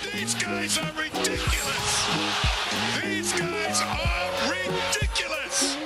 These guys are ridiculous. These guys are ridiculous.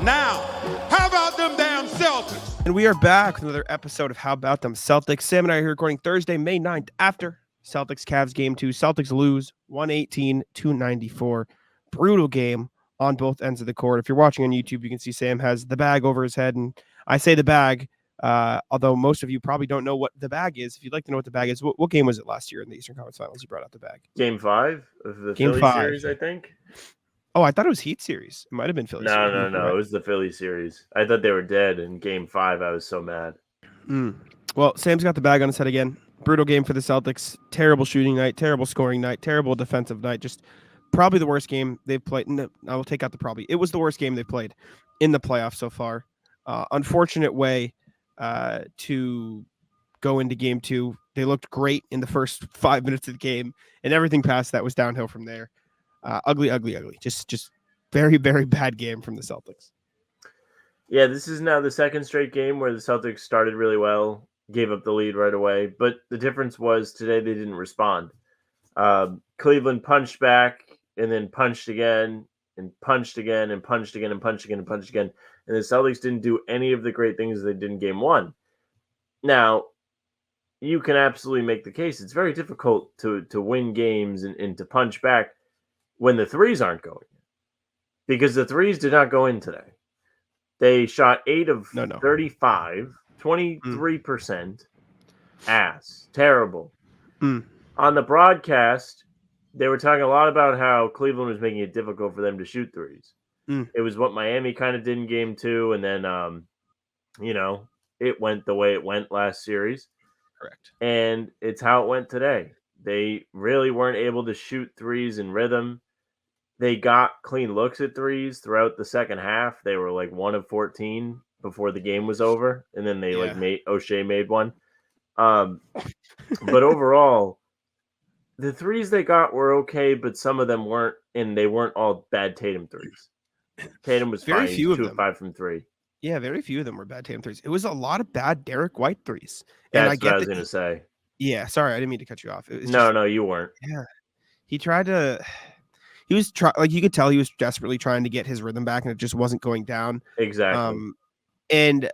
Now, how about them damn Celtics? And we are back with another episode of How About Them Celtics. Sam and I are here recording Thursday, May 9th, after Celtics Cavs game 2. Celtics lose 118-94. Brutal game on both ends of the court. If you're watching on YouTube, you can see Sam has the bag over his head. And I say the bag, although most of you probably don't know what the bag is. If you'd like to know what the bag is, what game was it last year in the Eastern Conference Finals? You brought out the bag. Game 5 of the Game Philly 5. series, I think. Oh, I thought it was Heat series. It might have been Philly series. No. It was the Philly series. I thought they were dead in Game 5. I was so mad. Well, Sam's got the bag on his head again. Brutal game for the Celtics. Terrible shooting night, terrible scoring night, terrible defensive night. Just probably the worst game they've played. No, I will take out the probably. It was the worst game they've played in the playoffs so far. Unfortunate way to go into game 2. They looked great in the first 5 minutes of the game, and everything past that was downhill from there. Ugly. Just very, very bad game from the Celtics. Yeah, this is now the second straight game where the Celtics started really well, gave up the lead right away. But the difference was today they didn't respond. Cleveland punched back and then punched again and punched again and punched again and punched again and punched again. And the Celtics didn't do any of the great things they did in game 1. Now, you can absolutely make the case. It's very difficult to win games and to punch back when the threes aren't going in. Because the threes did not go in today. They shot 8 of 35, 23%. Ass. Terrible. On the broadcast, they were talking a lot about how Cleveland was making it difficult for them to shoot threes. It was what Miami kind of did in game 2, and then, it went the way it went last series. Correct. And it's how it went today. They really weren't able to shoot threes in rhythm. They got clean looks at threes throughout the second half. They were like 1 of 14 before the game was over. And then O'Shea made one. But overall, the threes they got were okay, but some of them weren't, and they weren't all bad Tatum threes. Tatum was very fine, few of 2 them. of 5 from 3. Yeah, very few of them were bad Tatum threes. It was a lot of bad Derek White threes. That's and I get what I was going to say. Yeah, sorry, I didn't mean to cut you off. No, you weren't. Yeah, he tried to. He was you could tell he was desperately trying to get his rhythm back, and it just wasn't going down. Exactly. And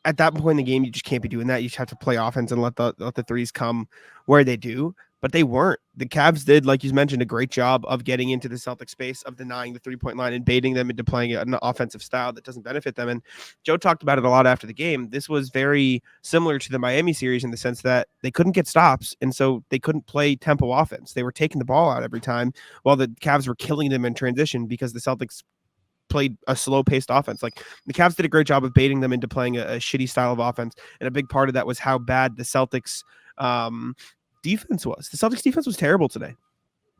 at that point in the game, you just can't be doing that. You just have to play offense and let the threes come where they do. But they weren't. The Cavs did, like you mentioned, a great job of getting into the Celtic space, of denying the three-point line and baiting them into playing an offensive style that doesn't benefit them. And Joe talked about it a lot after the game. This was very similar to the Miami series in the sense that they couldn't get stops, and so they couldn't play tempo offense. They were taking the ball out every time while the Cavs were killing them in transition because the Celtics played a slow-paced offense. Like, the Cavs did a great job of baiting them into playing a shitty style of offense, and a big part of that was how bad the Celtics defense was. The Celtics defense was terrible today.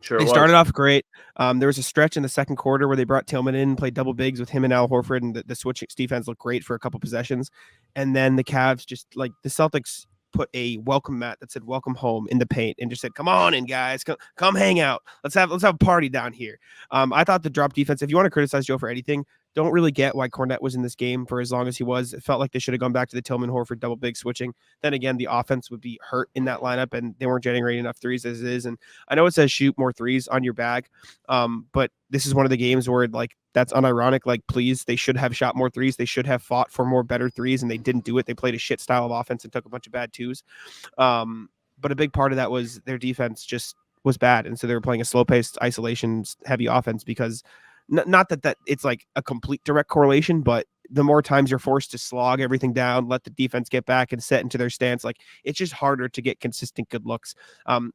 Sure, they started off great. There was a stretch in the second quarter where they brought Tillman in, played double bigs with him and Al Horford, and the switch defense looked great for a couple possessions. And then the Cavs the Celtics put a welcome mat that said "Welcome home" in the paint and just said, "Come on in, guys, come hang out. Let's have a party down here." I thought the drop defense. If you want to criticize Joe for anything, don't really get why Cornette was in this game for as long as he was. It felt like they should have gone back to the Tillman Horford double big switching. Then again, the offense would be hurt in that lineup, and they weren't generating enough threes as it is. And I know it says shoot more threes on your bag, but this is one of the games where that's unironic. Like, please, they should have shot more threes. They should have fought for more better threes, and they didn't do it. They played a shit style of offense and took a bunch of bad twos. But a big part of that was their defense just was bad, and so they were playing a slow-paced, isolations-heavy offense because not that it's like a complete direct correlation, but the more times you're forced to slog everything down, let the defense get back and set into their stance, like, it's just harder to get consistent good looks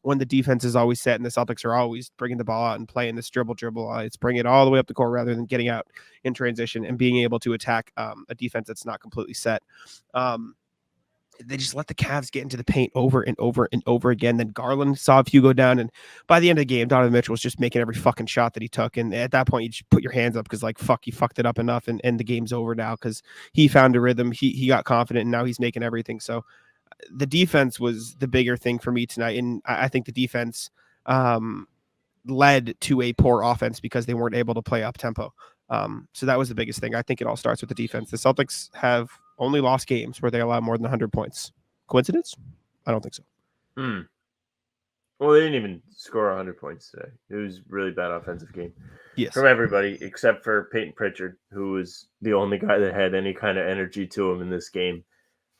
when the defense is always set and the Celtics are always bringing the ball out and playing this dribble. It's bringing it all the way up the court rather than getting out in transition and being able to attack a defense that's not completely set. They just let the Cavs get into the paint over and over and over again. Then Garland saw a few go down, and by the end of the game, Donovan Mitchell was just making every fucking shot that he took. And at that point, you just put your hands up because, like, fuck, you fucked it up enough, and the game's over now because he found a rhythm. He got confident, and now he's making everything. So the defense was the bigger thing for me tonight, and I think the defense led to a poor offense because they weren't able to play up tempo. So that was the biggest thing. I think it all starts with the defense. The Celtics have only lost games where they allow more than 100 points. Coincidence? I don't think so. Well, they didn't even score 100 points today. It was a really bad offensive game Yes. from everybody except for Peyton Pritchard, who was the only guy that had any kind of energy to him in this game.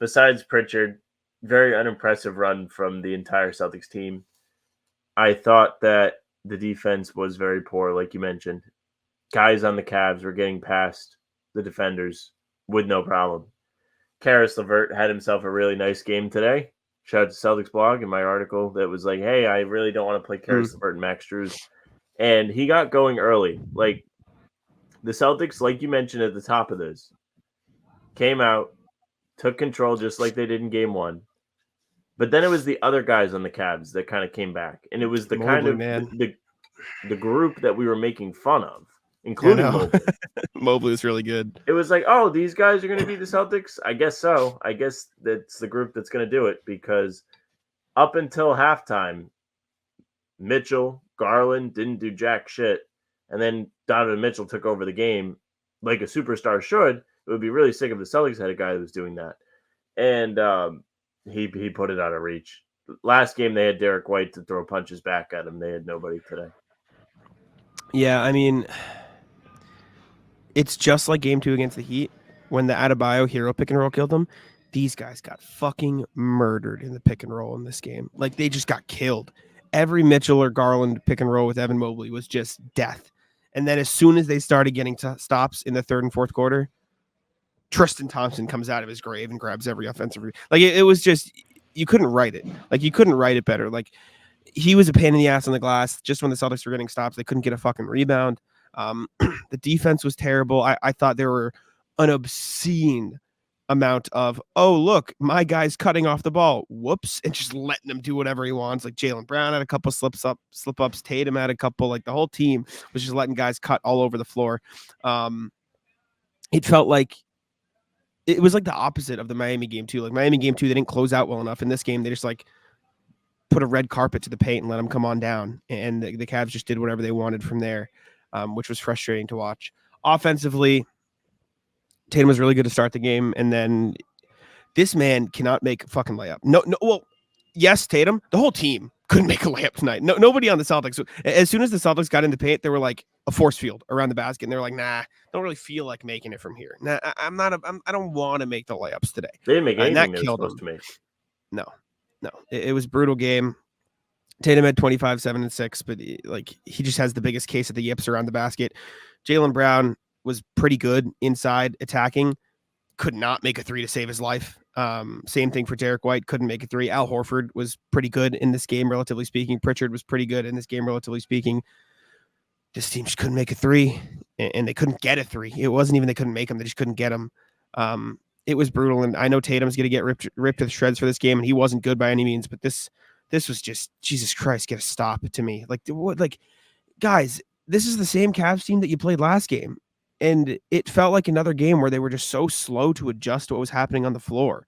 Besides Pritchard, very unimpressive run from the entire Celtics team. I thought that the defense was very poor, like you mentioned. Guys on the Cavs were getting past the defenders with no problem. Karis LeVert had himself a really nice game today. Shout out to Celtics blog in my article that was like, hey, I really don't want to play Karis LeVert and Max Strus. And he got going early. Like, the Celtics, like you mentioned at the top of this, came out, took control just like they did in game one. But then it was the other guys on the Cavs that kind of came back. And it was the kind of the group that we were making fun of, including Mobley. Mobley was really good. It was like, oh, these guys are going to be the Celtics? I guess so. I guess that's the group that's going to do it, because up until halftime, Mitchell, Garland didn't do jack shit. And then Donovan Mitchell took over the game like a superstar should. It would be really sick if the Celtics had a guy that was doing that. And he put it out of reach. Last game, they had Derek White to throw punches back at him. They had nobody today. Yeah, I mean, it's just like game 2 against the Heat when the Adebayo hero pick and roll killed them. These guys got fucking murdered in the pick and roll in this game. Like, they just got killed. Every Mitchell or Garland pick and roll with Evan Mobley was just death. And then as soon as they started getting stops in the third and fourth quarter, Tristan Thompson comes out of his grave and grabs every offensive. Like, it was just, you couldn't write it. Like, you couldn't write it better. Like, he was a pain in the ass on the glass. Just when the Celtics were getting stops, they couldn't get a fucking rebound. The defense was terrible. I thought there were an obscene amount of, oh, look, my guy's cutting off the ball. Whoops. And just letting him do whatever he wants. Like, Jaylen Brown had a couple slip-ups. Tatum had a couple. Like, the whole team was just letting guys cut all over the floor. It felt like it was like the opposite of the Miami game too. Like, Miami game 2, they didn't close out well enough. In this game, they just like put a red carpet to the paint and let them come on down. And the Cavs just did whatever they wanted from there, which was frustrating to watch. Offensively, Tatum was really good to start the game. And then this man cannot make a fucking layup. No. Well, yes, Tatum, the whole team couldn't make a layup tonight. Nobody on the Celtics. As soon as the Celtics got into paint, they were like a force field around the basket. And they were like, nah, don't really feel like making it from here. Nah, I don't want to make the layups today. They didn't make anything that they were supposed to make. No. It was a brutal game. Tatum had 25, 7, and 6, but he just has the biggest case of the yips around the basket. Jaylen Brown was pretty good inside attacking. Could not make a 3 to save his life. Same thing for Derek White. Couldn't make a 3. Al Horford was pretty good in this game, relatively speaking. Pritchard was pretty good in this game, relatively speaking. This team just couldn't make a 3, and they couldn't get a 3. It wasn't even they couldn't make them; they just couldn't get them. It was brutal, and I know Tatum's going to get ripped to the shreds for this game, and he wasn't good by any means. But this was just, Jesus Christ, get a stop to me. Like, what? Like, guys, this is the same Cavs team that you played last game, and it felt like another game where they were just so slow to adjust to what was happening on the floor.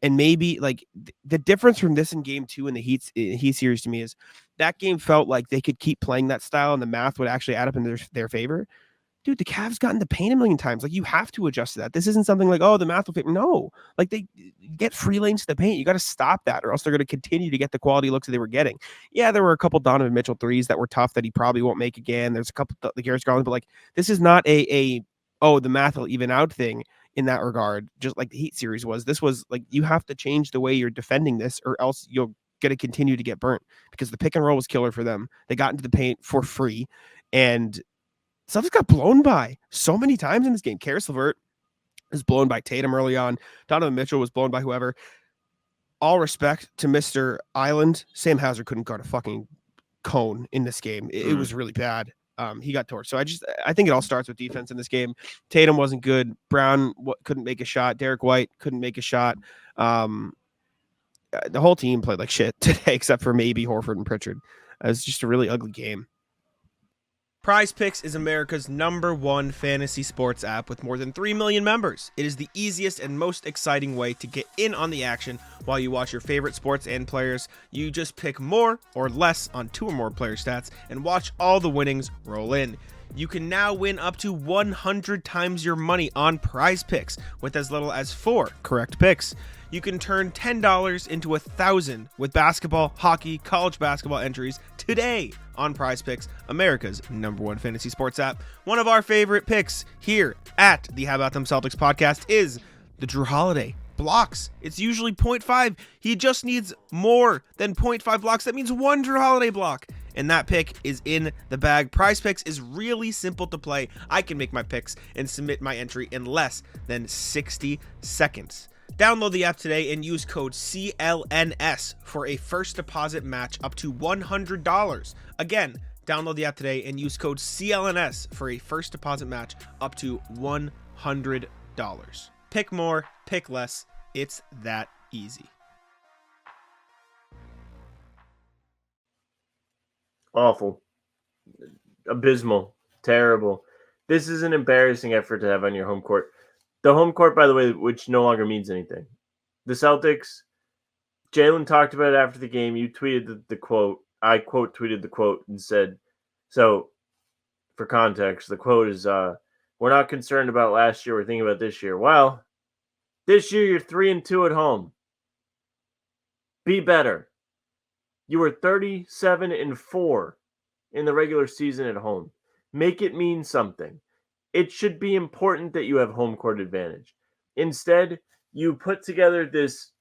And maybe like the difference from this in game 2 in the Heat series to me is that game felt like they could keep playing that style and the math would actually add up in their favor. Dude, the Cavs got into paint a million times. Like, you have to adjust to that. This isn't something like, oh, the math will favor. No, like, they get free lanes to the paint. You got to stop that, or else they're going to continue to get the quality looks that they were getting. Yeah, there were a couple Donovan Mitchell threes that were tough that he probably won't make again. There's a couple like Garrett Garland, but like, this is not the math will even out thing in that regard. Just like the Heat series was. This was like, you have to change the way you're defending this, or else you're going to continue to get burnt, because the pick and roll was killer for them. They got into the paint for free, and Celtics got blown by so many times in this game. Karis LeVert was blown by Tatum early on. Donovan Mitchell was blown by whoever. All respect to Mr. Island. Sam Hauser couldn't guard a fucking cone in this game. It was really bad. He got torched. So I think it all starts with defense in this game. Tatum wasn't good. Brown couldn't make a shot. Derek White couldn't make a shot. The whole team played like shit today, except for maybe Horford and Pritchard. It was just a really ugly game. PrizePicks is America's #1 fantasy sports app with more than 3 million members. It is the easiest and most exciting way to get in on the action while you watch your favorite sports and players. You just pick more or less on 2 or more player stats and watch all the winnings roll in. You can now win up to 100 times your money on PrizePicks with as little as 4 correct picks. You can turn $10 into $1,000 with basketball, hockey, college basketball entries today on PrizePicks, America's #1 fantasy sports app. One of our favorite picks here at the How About Them Celtics podcast is the Drew Holiday blocks. It's usually 0.5. He just needs more than 0.5 blocks. That means 1 Drew Holiday block. And that pick is in the bag. PrizePicks is really simple to play. I can make my picks and submit my entry in less than 60 seconds. Download the app today and use code CLNS for a first deposit match up to $100. Again, download the app today and use code CLNS for a first deposit match up to $100. Pick more, pick less. It's that easy. Awful. Abysmal. Terrible. This is an embarrassing effort to have on your home court. The home court, by the way, which no longer means anything. The Celtics, Jalen talked about it after the game. You tweeted the quote. I quote tweeted the quote and said, so for context, the quote is, we're not concerned about last year. We're thinking about this year. Well, this year you're 3-2 at home. Be better. You were 37-4 in the regular season at home. Make it mean something. It should be important that you have home court advantage. Instead, you put together this,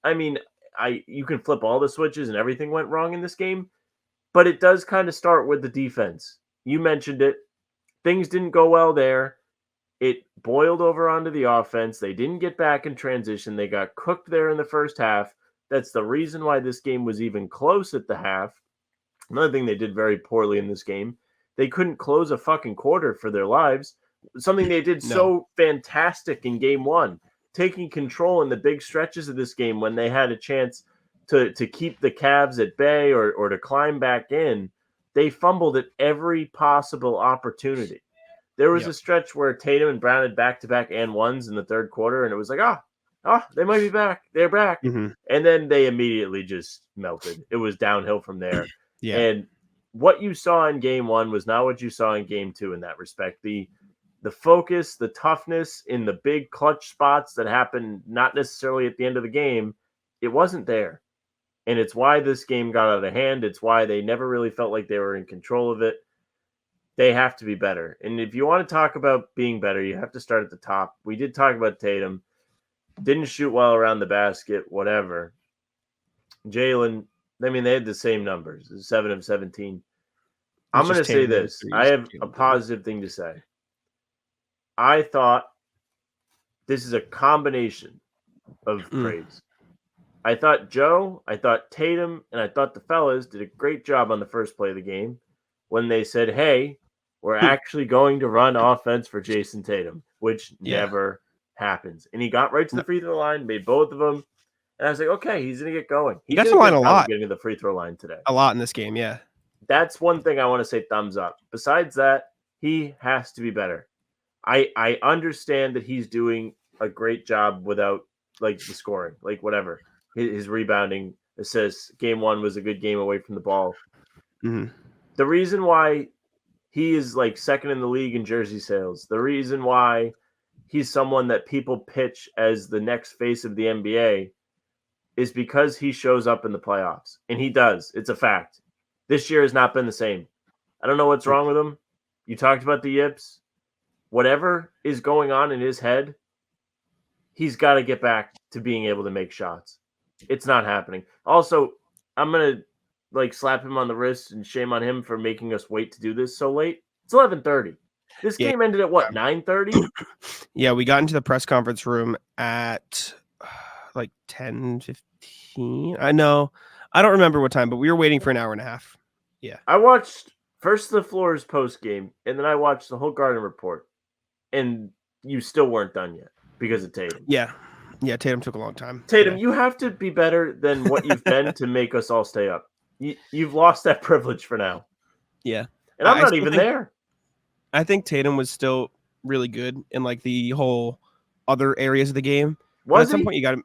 you can flip all the switches and everything went wrong in this game, but it does kind of start with the defense. You mentioned it. Things didn't go well there. It boiled over onto the offense. They didn't get back in transition. They got cooked there in the first half. That's the reason why this game was even close at the half. Another thing they did very poorly in this game, they couldn't close a fucking quarter for their lives. Something they did so fantastic in game one, taking control in the big stretches of this game when they had a chance to keep the Cavs at bay or to climb back in. They fumbled at every possible opportunity. There was a stretch where Tatum and Brown had back-to-back and ones in the third quarter, and it was like, they might be back. They're back. Mm-hmm. And then they immediately just melted. It was downhill from there. Yeah. And what you saw in game one was not what you saw in game two in that respect. The focus, the toughness in the big clutch spots that happened not necessarily at the end of the game, it wasn't there. And it's why this game got out of hand. It's why they never really felt like they were in control of it. They have to be better. And if you want to talk about being better, you have to start at the top. We did talk about Tatum. Didn't shoot well around the basket, whatever. Jalen, they had the same numbers, 7 of 17. I'm going to say this. I have a positive thing to say. I thought this is a combination of praise. I thought Tatum, and I thought the fellas did a great job on the first play of the game when they said, hey, we're actually going to run offense for Jayson Tatum, which never happens. And he got right to the free throw line, made both of them. And I was like, okay, he's going to get going. He got to the line a lot. Getting to the free throw line today. A lot in this game, yeah. That's one thing I want to say thumbs up. Besides that, he has to be better. I understand that he's doing a great job without the scoring, whatever. His rebounding, assists. Game one was a good game away from the ball. Mm-hmm. The reason why he is second in the league in jersey sales, the reason why he's someone that people pitch as the next face of the NBA is because he shows up in the playoffs. And he does. It's a fact. This year has not been the same. I don't know what's wrong with him. You talked about the yips. Whatever is going on in his head, he's got to get back to being able to make shots. It's not happening. Also, I'm going to slap him on the wrist and shame on him for making us wait to do this so late. It's 11:30. This game ended at what, 9:30? Yeah, we got into the press conference room at 10:15. I know. I don't remember what time, but we were waiting for an hour and a half. Yeah. I watched first the Floors post game, and then I watched the whole Garden Report. And you still weren't done yet because of Tatum. Yeah. Yeah, Tatum took a long time. Tatum, you have to be better than what you've been to make us all stay up. You've lost that privilege for now. Yeah. And I'm not even there. I think Tatum was still really good in the whole other areas of the game. Was at some point you got him.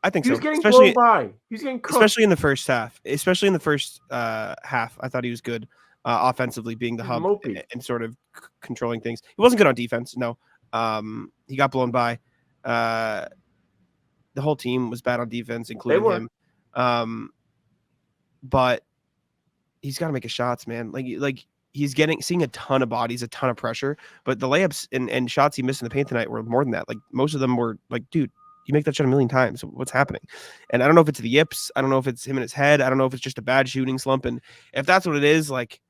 I think he so. Was getting blown by. He's getting cooked. Especially in the first half. Especially in the first half, I thought he was good. offensively being the He's hub mopey. and sort of controlling things. He wasn't good on defense. No, he got blown by. The whole team was bad on defense, including him. But he's got to make his shots, man. Like he's seeing a ton of bodies, a ton of pressure, but the layups and shots he missed in the paint tonight were more than that. Like most of them were like, dude, you make that shot a million times. What's happening? And I don't know if it's the yips. I don't know if it's him in his head. I don't know if it's just a bad shooting slump. And if that's what it is, like,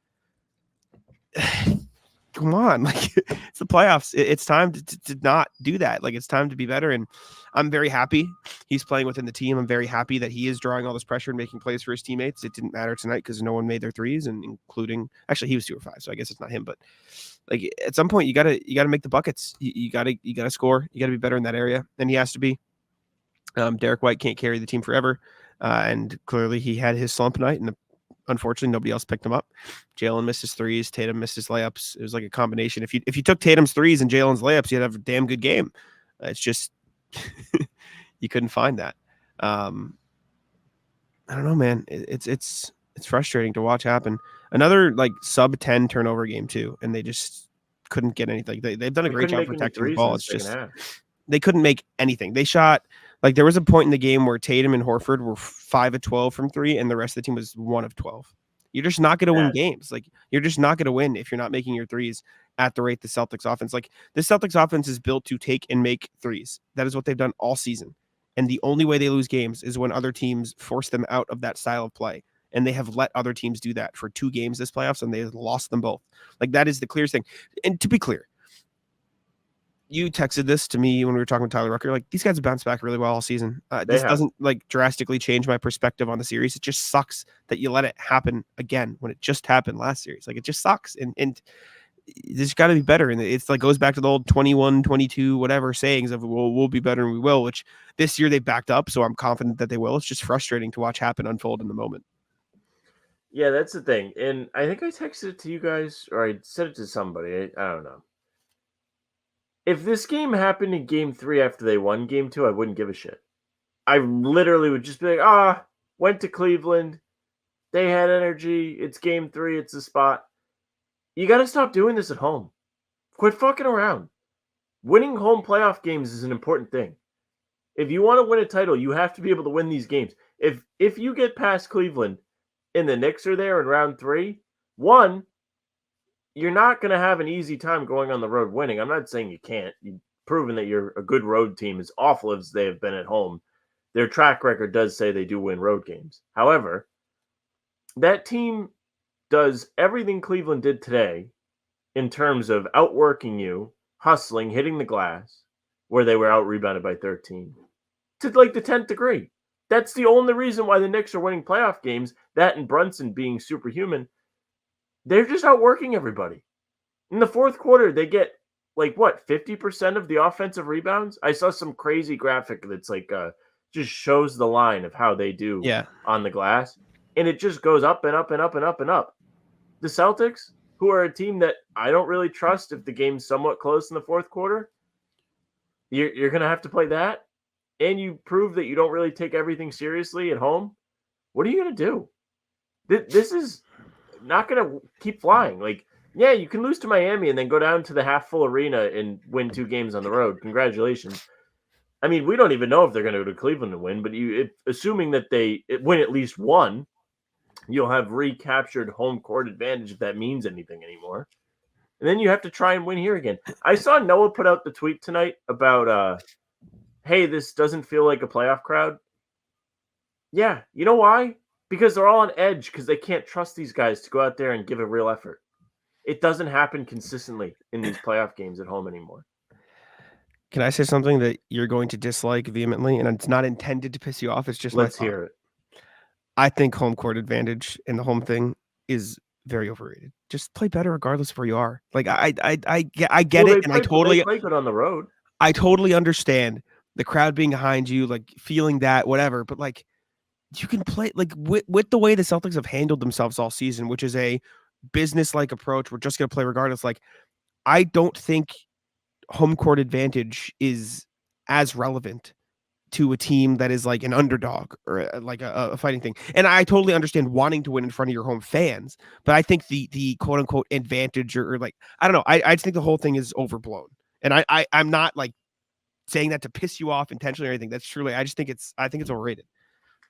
come on, like it's the playoffs. It's time to not do that. Like it's time to be better. And I'm very happy he's playing within the team. I'm very happy that he is drawing all this pressure and making plays for his teammates. It didn't matter tonight because no one made their threes, and including actually he was 2 or 5, so I guess it's not him. But like at some point you gotta make the buckets. You gotta score. You gotta be better in that area, and he has to be. Derek White can't carry the team forever, and clearly he had his slump night, and unfortunately nobody else picked him up. Jalen missed his threes. Tatum missed his layups. It was like a combination. If you took Tatum's threes and Jalen's layups, you'd have a damn good game. It's just you couldn't find that. I don't know, man. It's frustrating to watch happen. Another like sub 10 turnover game too, and they just couldn't get anything. They've done a great job protecting the ball. It's just they couldn't make anything. They shot like there was a point in the game where Tatum and Horford were 5 of 12 from 3, and the rest of the team was 1 of 12. You're just not going to win games. Like you're just not going to win if you're not making your threes at the rate the Celtics offense. Like the Celtics offense is built to take and make threes. That is what they've done all season. And the only way they lose games is when other teams force them out of that style of play. And they have let other teams do that for 2 games this playoffs, and they have lost them both. Like that is the clearest thing. And to be clear, you texted this to me when we were talking with Tyler Rucker. Like these guys have bounced back really well all season. This doesn't like drastically change my perspective on the series. It just sucks that you let it happen again when it just happened last series. Like it just sucks. And there's got to be better. And it's like goes back to the old 21, 22, whatever sayings of we'll be better and we will, which this year they backed up. So I'm confident that they will. It's just frustrating to watch happen unfold in the moment. Yeah, that's the thing. And I think I texted it to you guys or I said it to somebody. I don't know. If this game happened in game 3 after they won game 2, I wouldn't give a shit. I literally would just be like, went to Cleveland. They had energy. It's game 3. It's the spot. You got to stop doing this at home. Quit fucking around. Winning home playoff games is an important thing. If you want to win a title, you have to be able to win these games. If you get past Cleveland and the Knicks are there in round 3, one, you're not going to have an easy time going on the road winning. I'm not saying you can't. You've proven that you're a good road team, as awful as they have been at home. Their track record does say they do win road games. However, that team does everything Cleveland did today in terms of outworking you, hustling, hitting the glass, where they were out-rebounded by 13, to like the 10th degree. That's the only reason why the Knicks are winning playoff games, that and Brunson being superhuman. They're just outworking everybody. In the fourth quarter, they get, 50% of the offensive rebounds? I saw some crazy graphic that's just shows the line of how they do on the glass. And it just goes up and up and up and up and up. The Celtics, who are a team that I don't really trust if the game's somewhat close in the fourth quarter, you're going to have to play that? And you prove that you don't really take everything seriously at home? What are you going to do? This is not going to keep flying. You can lose to Miami and then go down to the half-full arena and win 2 games on the road. Congratulations. I mean, we don't even know if they're going to go to Cleveland and win, but assuming that they win at least one, you'll have recaptured home court advantage if that means anything anymore. And then you have to try and win here again. I saw Noah put out the tweet tonight about, hey, this doesn't feel like a playoff crowd. Yeah, you know why? Because they're all on edge because they can't trust these guys to go out there and give a real effort. It doesn't happen consistently in these playoff games at home anymore. Can I say something that you're going to dislike vehemently? And it's not intended to piss you off. It's just let's hear it. I think home court advantage and the home thing is very overrated. Just play better regardless of where you are. Like I get it, and I totally play good on the road. I totally understand the crowd being behind you, like feeling that, whatever. But like you can play like with the way the Celtics have handled themselves all season, which is a business-like approach. We're just going to play regardless. Like I don't think home court advantage is as relevant to a team that is like an underdog or like a fighting thing. And I totally understand wanting to win in front of your home fans, but I think the quote unquote advantage or like, I don't know. I just think the whole thing is overblown. And I'm not like saying that to piss you off intentionally or anything. That's truly, I think it's overrated.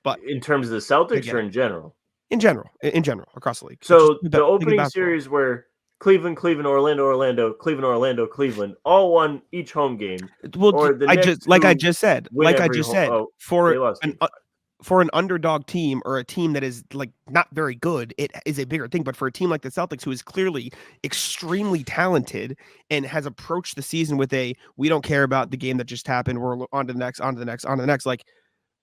But in terms of the Celtics or in general? In general, across the league. So the opening series where Cleveland, Orlando, Cleveland, all won each home game. Well, or the I Knicks just like I just said, they lost for an underdog team or a team that is like not very good, it is a bigger thing. But for a team like the Celtics, who is clearly extremely talented and has approached the season with we don't care about the game that just happened, we're on to the next. Like,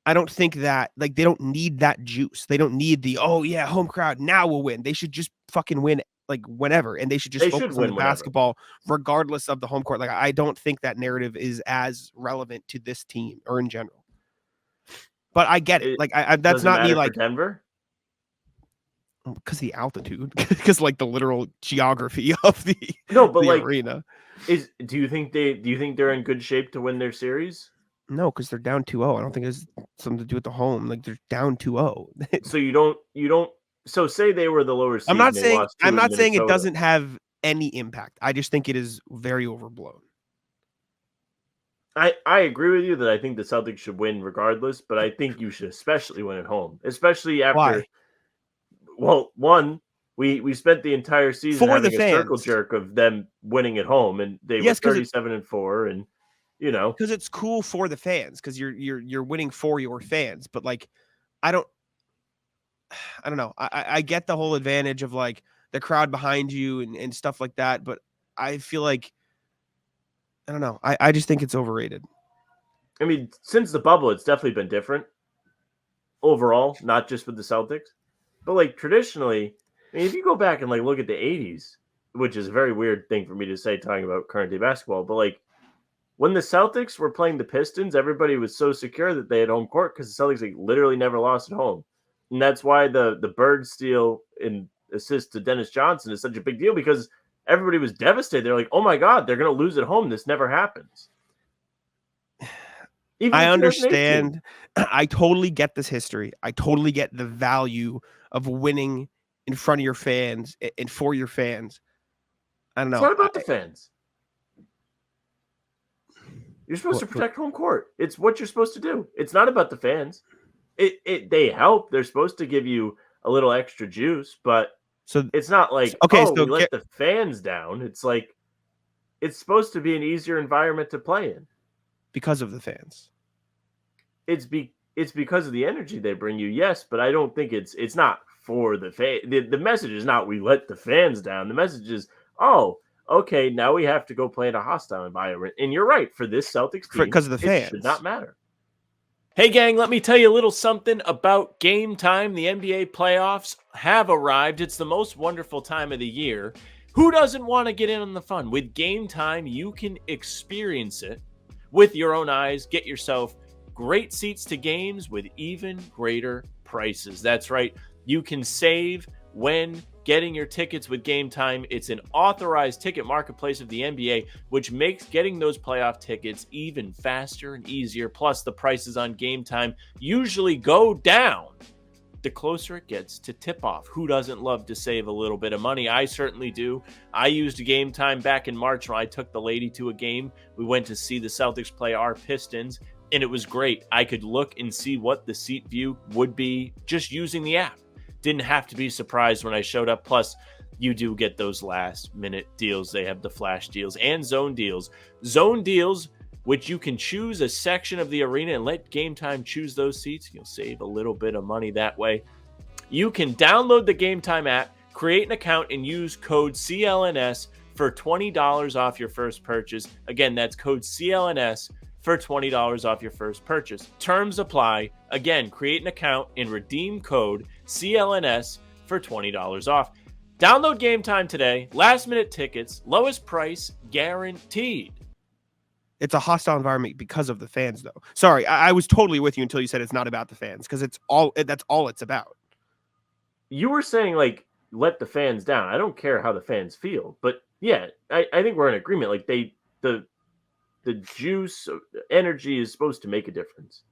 I don't think that, like, they don't need that juice. They don't need the, oh yeah, home crowd, now we'll win. They should just fucking win like whenever, and they should just focus on the basketball regardless of the home court. Like, I don't think that narrative is as relevant to this team or in general. But I get it. Like, that's not me. Like Denver, because the altitude, because like the literal geography of the arena. Do you think they're in good shape to win their series? No, because they're down 2-0. I don't think it has something to do with the home. Like, they're down 2-0. So you don't. So say they were the lower seed. I'm not saying it doesn't have any impact. I just think it is very overblown. I agree with you that I think the Celtics should win regardless, but I think you should especially win at home, especially after. Why? Well, one, we spent the entire season for having the a fans. Circle jerk of them winning at home, and they were 37-4, and you know, because it's cool for the fans, because you're winning for your fans. But like, I don't know. I get the whole advantage of like the crowd behind you and stuff like that, but I feel like, I don't know. I just think it's overrated. I mean, since the bubble, it's definitely been different overall, not just with the Celtics, but like traditionally, I mean, if you go back and like look at the 80s, which is a very weird thing for me to say talking about current day basketball, but like when the Celtics were playing the Pistons, everybody was so secure that they had home court because the Celtics like literally never lost at home. And that's why the Bird steal and assist to Dennis Johnson is such a big deal, because everybody was devastated. They're like, oh my God, they're going to lose at home. This never happens. I understand. I totally get this history. I totally get the value of winning in front of your fans and for your fans. I don't know. It's not about the fans. You're supposed to protect home court. It's what you're supposed to do. It's not about the fans. They help. They're supposed to give you a little extra juice, but it's not like, we let the fans down. It's like, it's supposed to be an easier environment to play in. Because of the fans. It's because of the energy they bring you, yes, but I don't think it's not for the fan. The message is not we let the fans down. The message is, okay, now we have to go play in a hostile environment. And you're right, for this Celtics team, because of the fans, it should not matter. Hey, gang, let me tell you a little something about Game Time. The NBA playoffs have arrived. It's the most wonderful time of the year. Who doesn't want to get in on the fun? With Game Time, you can experience it with your own eyes. Get yourself great seats to games with even greater prices. That's right. You can save when getting your tickets with Game Time. It's an authorized ticket marketplace of the NBA, which makes getting those playoff tickets even faster and easier. Plus, the prices on Game Time usually go down the closer it gets to tip-off. Who doesn't love to save a little bit of money? I certainly do. I used Game Time back in March when I took the lady to a game. We went to see the Celtics play our Pistons, and it was great. I could look and see what the seat view would be just using the app. Didn't have to be surprised when I showed up. Plus, you do get those last-minute deals. They have the flash deals and zone deals. Zone deals, which you can choose a section of the arena and let Game Time choose those seats. You'll save a little bit of money that way. You can download the Game Time app, create an account, and use code CLNS for $20 off your first purchase. Again, that's code CLNS for $20 off your first purchase. Terms apply. Again, create an account and redeem code CLNS for $20 off. Download Game Time today. Last minute tickets, lowest price guaranteed. It's a hostile environment because of the fans, though. Sorry, I was totally with you until you said it's not about the fans, because that's all it's about. You were saying, like, let the fans down. I don't care how the fans feel, but yeah, I think we're in agreement. Like, the juice energy is supposed to make a difference.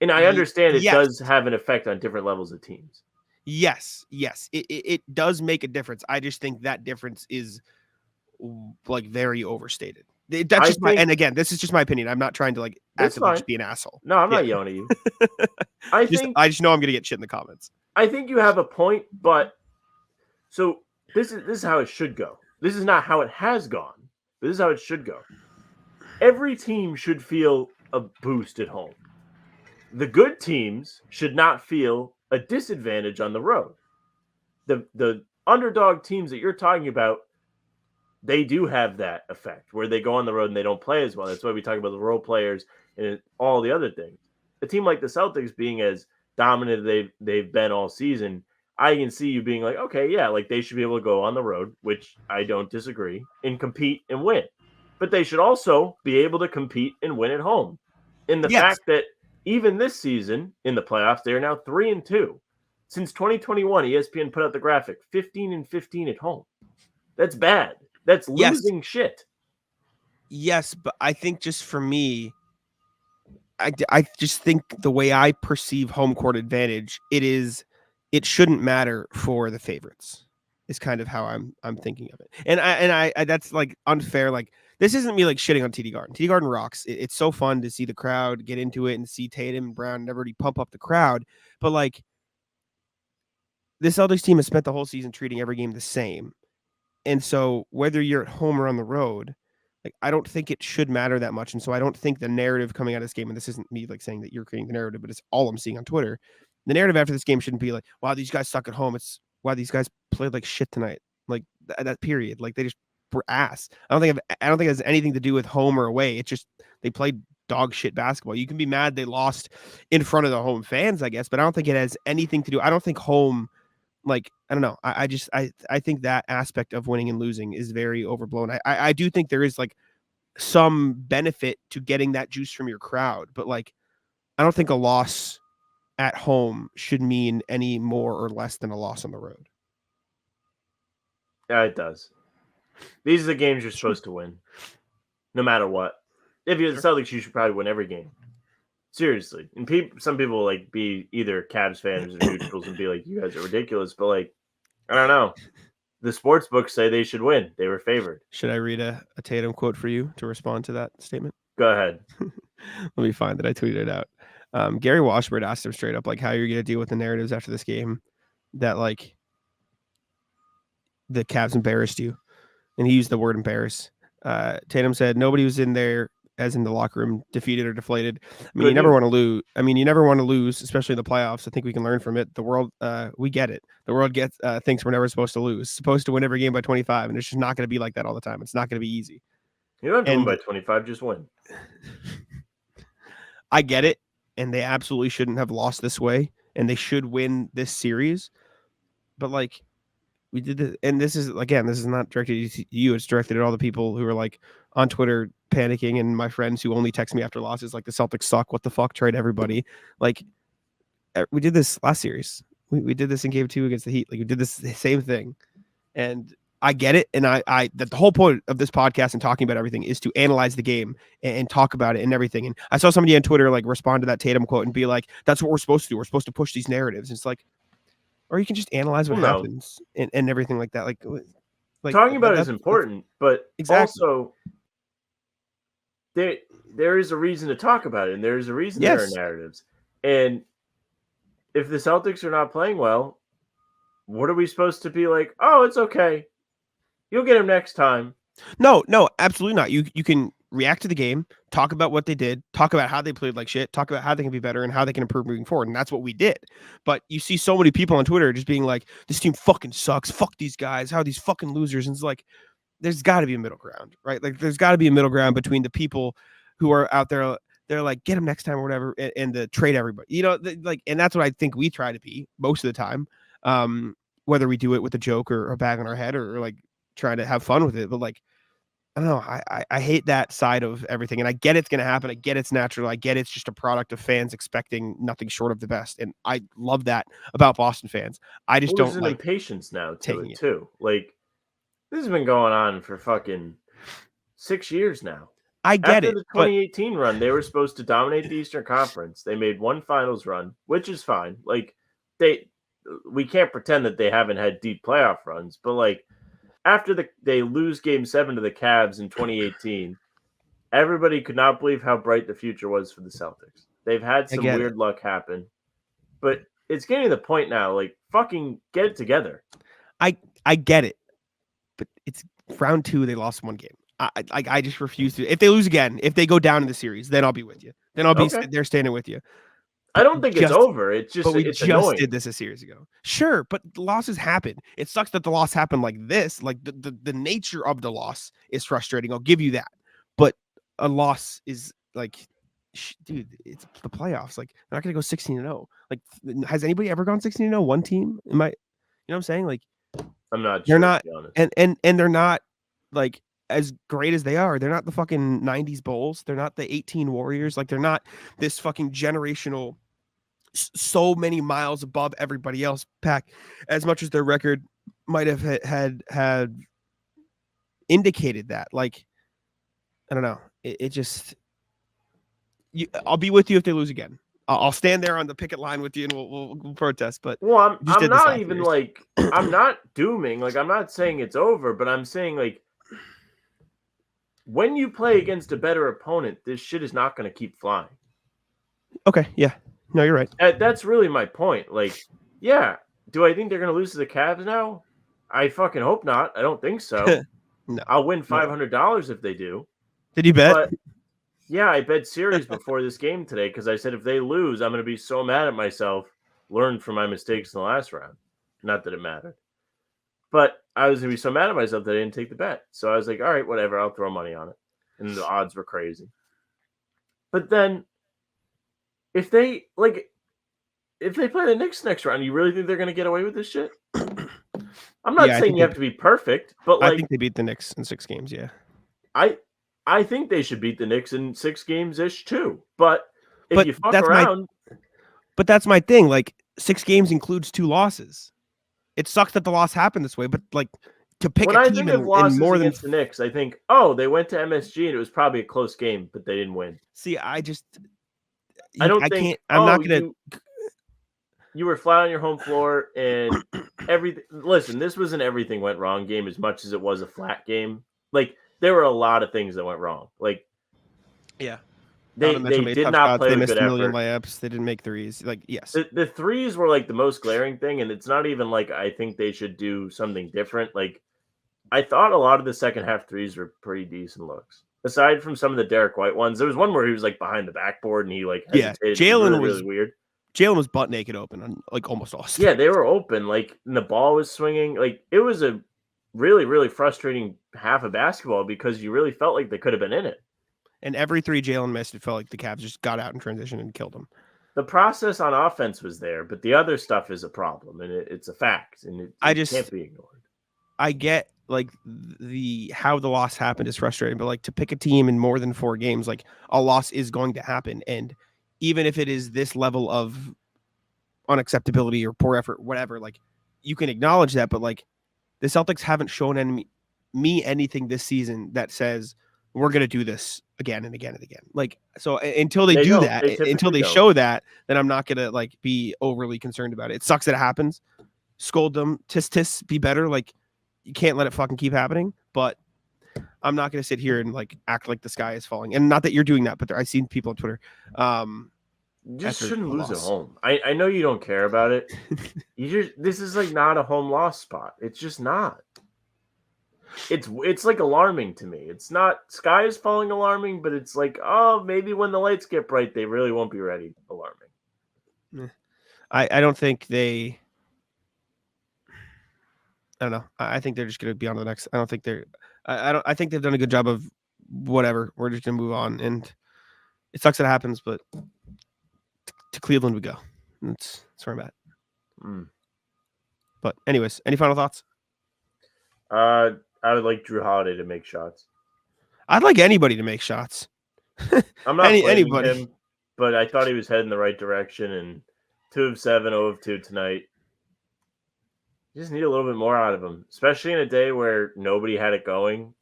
And I understand it yes. does have an effect on different levels of teams. Yes, it does make a difference. I just think that difference is like very overstated. That's just and again, this is just my opinion. I'm not trying to like actively just be an asshole. No, I'm not yelling at you. I just know I'm gonna get shit in the comments. I think you have a point, but so this is how it should go. This is not how it has gone. This is how it should go. Every team should feel a boost at home. The good teams should not feel a disadvantage on the road. The underdog teams that you're talking about, they do have that effect where they go on the road and they don't play as well. That's why we talk about the role players and all the other things. A team like the Celtics being as dominant as they've been all season, I can see you being like, okay, yeah, like they should be able to go on the road, which I don't disagree, and compete and win. But they should also be able to compete and win at home. And the fact that even this season in the playoffs, they are now 3-2. Since 2021, ESPN put out the graphic 15-15 at home. That's bad. That's losing shit. Yes, but I think just for me, I just think the way I perceive home court advantage, it shouldn't matter for the favorites. Is kind of how I'm thinking of it. And I that's like unfair. Like this isn't me like shitting on TD Garden. TD Garden rocks. It's so fun to see the crowd get into it and see Tatum and Brown and everybody pump up the crowd. But like this Celtics team has spent the whole season treating every game the same. And so whether you're at home or on the road, like I don't think it should matter that much. And so I don't think the narrative coming out of this game, and this isn't me like saying that you're creating the narrative, but it's all I'm seeing on Twitter. The narrative after this game shouldn't be like, wow, these guys suck at home. It's wow, these guys played like shit tonight. Like that period. Like they just were ass. I don't think it has anything to do with home or away. It's just they played dog shit basketball. You can be mad they lost in front of the home fans, I guess, but I don't think it has anything to do. I don't think home. Like, I don't know. I think that aspect of winning and losing is very overblown. I do think there is like some benefit to getting that juice from your crowd, but like, I don't think a loss at home should mean any more or less than a loss on the road. Yeah, it does. These are the games you're supposed to win, no matter what. If you're the Celtics, you should probably win every game. Seriously. And some people will like be either Cavs fans or neutrals and be like, you guys are ridiculous. But like, I don't know. The sports books say they should win. They were favored. Should I read a Tatum quote for you to respond to that statement? Go ahead. Let me find that. I tweeted it out. Gary Washburn asked him straight up, like, how you're going to deal with the narratives after this game that like the Cavs embarrassed you. And he used the word embarrass. Tatum said nobody was in there as in the locker room, defeated or deflated. I mean, you never want to lose. I mean, you never want to lose, especially in the playoffs. I think we can learn from it. The world, we get it. The world gets thinks we're never supposed to lose. Supposed to win every game by 25, and it's just not going to be like that all the time. It's not going to be easy. You don't have to win by 25, just win. I get it, and they absolutely shouldn't have lost this way, and they should win this series. But like, we did this, and this is not directed to you. It's directed at all the people who are like on Twitter panicking, and my friends who only text me after losses, like the Celtics suck. What the fuck? Trade everybody. Like we did this last series. We did this in Game 2 against the Heat. Like we did this the same thing, and I get it. And that the whole point of this podcast and talking about everything is to analyze the game and talk about it and everything. And I saw somebody on Twitter like respond to that Tatum quote and be like, "That's what we're supposed to do. We're supposed to push these narratives." And it's like, or you can just analyze what happens and everything like that. Like talking about it is important, but exactly. Also there is a reason to talk about it, and there is a reason there are narratives. And if the Celtics are not playing well, what are we supposed to be like? Oh, it's okay. You'll get him next time. No, absolutely not. You can react to the game, talk about what they did, talk about how they played like shit, talk about how they can be better and how they can improve moving forward. And that's what we did. But you see so many people on Twitter just being like, this team fucking sucks. Fuck these guys. How are these fucking losers? And it's like, there's got to be a middle ground, right? Like there's got to be a middle ground between the people who are out there. They're like, get him next time or whatever, and the trade everybody, and that's what I think we try to be most of the time. Whether we do it with a joke or a bag on our head or like trying to have fun with it. But like, I don't know. I hate that side of everything. And I get it's going to happen. I get it's natural. I get it's just a product of fans expecting nothing short of the best. And I love that about Boston fans. I just don't like like impatience now to it too. Like this has been going on for fucking 6 years now. I get After it, the but 2018 run, they were supposed to dominate the Eastern Conference. They made one finals run, which is fine. Like we can't pretend that they haven't had deep playoff runs, but like after they lose Game 7 to the Cavs in 2018, everybody could not believe how bright the future was for the Celtics. They've had I some get weird it. luck happen, but it's getting to the point now. Like fucking get it together. I get it, but it's round 2. They lost one game. I just refuse to. If they lose again, if they go down in the series, then I'll be with you. Then I'll be Okay. there standing with you. I don't think it's Just- over. It's just But we it's just annoying. did this a series ago. Sure, but losses happen. It sucks that the loss happened like this. Like the nature of the loss is frustrating. I'll give you that. But a loss is like, dude, it's the playoffs. Like they're not gonna go 16-0. Like, has anybody ever gone 16-0? One team? You know what I'm saying? Like I'm not they're sure, not, to be honest. and they're not like as great as they are. They're not the fucking 90s Bulls. They're not the 18 Warriors. Like they're not this fucking generational, so many miles above everybody else. Pack, as much as their record might have had indicated that. Like I don't know. It just I'll be with you if they lose again. I'll stand there on the picket line with you and we'll protest. But Well, just I'm did this not last even series. like I'm not dooming. Like I'm not saying it's over, but I'm saying like when you play against a better opponent, this shit is not going to keep flying. Okay, yeah, no, you're right. That's really my point. Like, yeah, do I think they're going to lose to the Cavs now? I fucking hope not. I don't think so. No. I'll win $500 if they do. Did you bet? But yeah, I bet series before this game today because I said if they lose, I'm going to be so mad at myself. Learn from my mistakes in the last round. Not that it mattered. But I was going to be so mad at myself that I didn't take the bet. So I was like, all right, whatever. I'll throw money on it. And the odds were crazy. But then if they play the Knicks next round, you really think they're going to get away with this shit? I'm not saying you have to be perfect, but like I think they beat the Knicks in 6 games. Yeah, I think they should beat the Knicks in 6 games ish too. But if you fuck around, but that's my thing. Like 6 games includes 2 losses. It sucks that the loss happened this way, but like to pick when a I team think of in losses more than against the Knicks, I think, oh, they went to MSG and it was probably a close game, but they didn't win. see, I don't I think. can't. I'm not gonna. You were flat on your home floor and everything. Listen, this was an everything went wrong game as much as it was a flat game. Like there were a lot of things that went wrong. Like Yeah, they did not play They with missed good a million effort. layups. They didn't make threes. Like yes, The threes were like the most glaring thing, and it's not even like I think they should do something different. Like I thought a lot of the second half threes were pretty decent looks. Aside from some of the Derek White ones, there was one where he was like behind the backboard and he like hesitated. Jalen really weird. Jalen was butt naked open on like almost all. Yeah, they were open. Like and the ball was swinging. Like it was a really frustrating half of basketball because you really felt like they could have been in it. And every 3 Jalen missed, it felt like the Cavs just got out in transition and killed them. The process on offense was there, but the other stuff is a problem, and it's a fact, and it can't be ignored. I get like how the loss happened is frustrating, but like to pick a team in more than 4 games, like a loss is going to happen, and even if it is this level of unacceptability or poor effort, whatever, like you can acknowledge that, but like the Celtics haven't shown me anything this season that says we're going to do this again and again and again. Like, so until they do that, until they show that, then I'm not going to like be overly concerned about it. It sucks that it happens. Scold them, tis, be better. Like you can't let it fucking keep happening, but I'm not going to sit here and like act like the sky is falling. And not that you're doing that, but I've seen people on Twitter. You just shouldn't lose at home. I know you don't care about it. This is like not a home loss spot. It's just not. It's like alarming to me. It's not sky is falling alarming, but it's like, oh, maybe when the lights get bright, they really won't be ready alarming. I don't think they. I don't know. I think they're just going to be on to the next. I don't think they're. I think they've done a good job of whatever. We're just going to move on, and it sucks that it happens, but to Cleveland we go. That's where I'm at. But anyways, any final thoughts? I would like Drew Holiday to make shots. I'd like anybody to make shots. I'm not anybody. him, but I thought he was heading the right direction. And 2 of 7, 0 of 2 tonight. You just need a little bit more out of him, especially in a day where nobody had it going.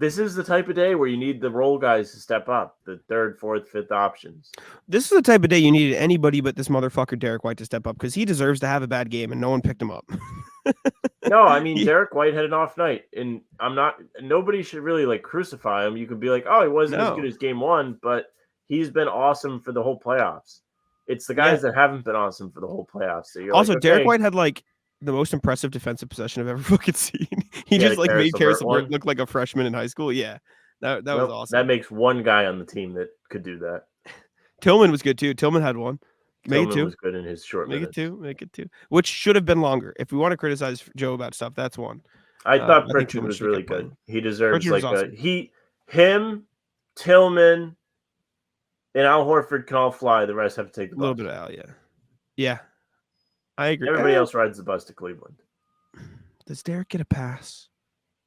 This is the type of day where you need the role guys to step up, the third, fourth, fifth options. This is the type of day you needed anybody but this motherfucker Derek White to step up because he deserves to have a bad game and no one picked him up. No, I mean, Derek White had an off night, and nobody should really like crucify him. You could be like, oh, he wasn't as good as game one, but he's been awesome for the whole playoffs. It's the guys that haven't been awesome for the whole playoffs. So also, like, Derek White had like the most impressive defensive possession I've ever fucking seen. He just like made Karis LeVert look like a freshman in high school. Yeah, that was awesome. That makes one guy on the team that could do that. Tillman was good too. Tillman had one. Tillman was good in his short minutes. Make it two. Which should have been longer. If we want to criticize Joe about stuff, that's one. I thought Pritchard was really good. He deserves him, Tillman, and Al Horford can all fly. The rest have to take the bus. A little bit of Al, yeah. I agree. Everybody else rides the bus to Cleveland. Does Derek get a pass,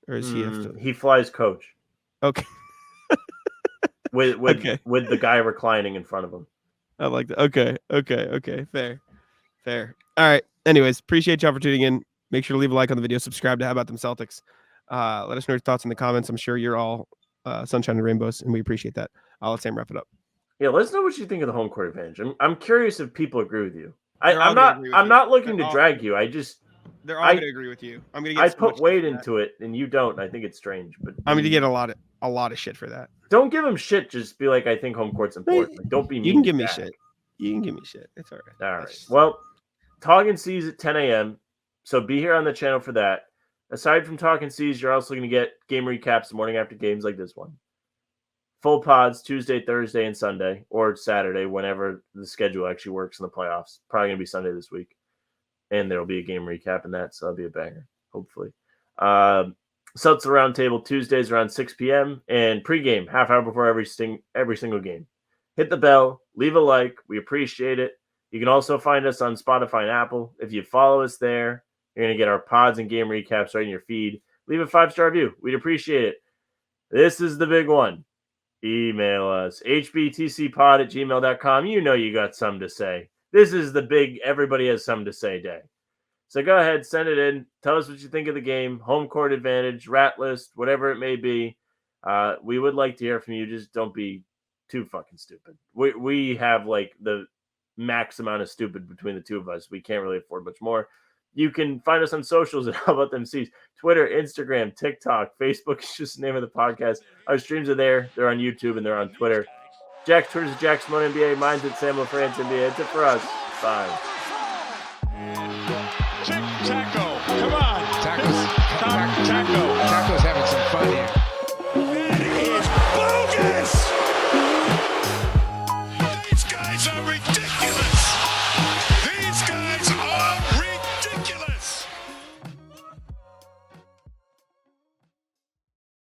or does he have to? He flies coach. Okay. with the guy reclining in front of him. I like that. Okay. Fair. All right. Anyways, appreciate y'all for tuning in. Make sure to leave a like on the video. Subscribe to How About Them Celtics. Let us know your thoughts in the comments. I'm sure you're all sunshine and rainbows, and we appreciate that. I'll let Sam wrap it up. Yeah, let us know what you think of the home court advantage. I'm curious if people agree with you. I'm not looking to drag you. They're all going to agree with you. I'm going to get. I put weight into it, and you don't. I think it's strange, but I'm going to get a lot of shit for that. Don't give them shit. Just be like, I think home court's important. Like, don't be mean. You can give me shit. You can give me shit. It's all right. All right. Well, Talking C's at 10 a.m. So be here on the channel for that. Aside from Talking C's, you're also going to get game recaps the morning after games like this one. Full pods Tuesday, Thursday, and Sunday, or Saturday, whenever the schedule actually works in the playoffs. Probably going to be Sunday this week. And there will be a game recap in that, so that'll be a banger, hopefully. Celtics Roundtable Tuesdays around 6 p.m. and pregame, half hour before every single game. Hit the bell, leave a like. We appreciate it. You can also find us on Spotify and Apple. If you follow us there, you're going to get our pods and game recaps right in your feed. Leave a 5-star review. We'd appreciate it. This is the big one. Email us, hbtcpod@gmail.com. You know you got something to say. This is the big everybody has something to say day. So go ahead, send it in. Tell us what you think of the game, home court advantage, rat list, whatever it may be. We would like to hear from you. Just don't be too fucking stupid. We have like the max amount of stupid between the two of us. We can't really afford much more. You can find us on socials at How About Them C's. Twitter, Instagram, TikTok, Facebook is just the name of the podcast. Our streams are there. They're on YouTube and they're on Twitter. Jack's Twitter's Jack Simone NBA. Mine's at Sam LaFrance NBA. That's it for us. Bye.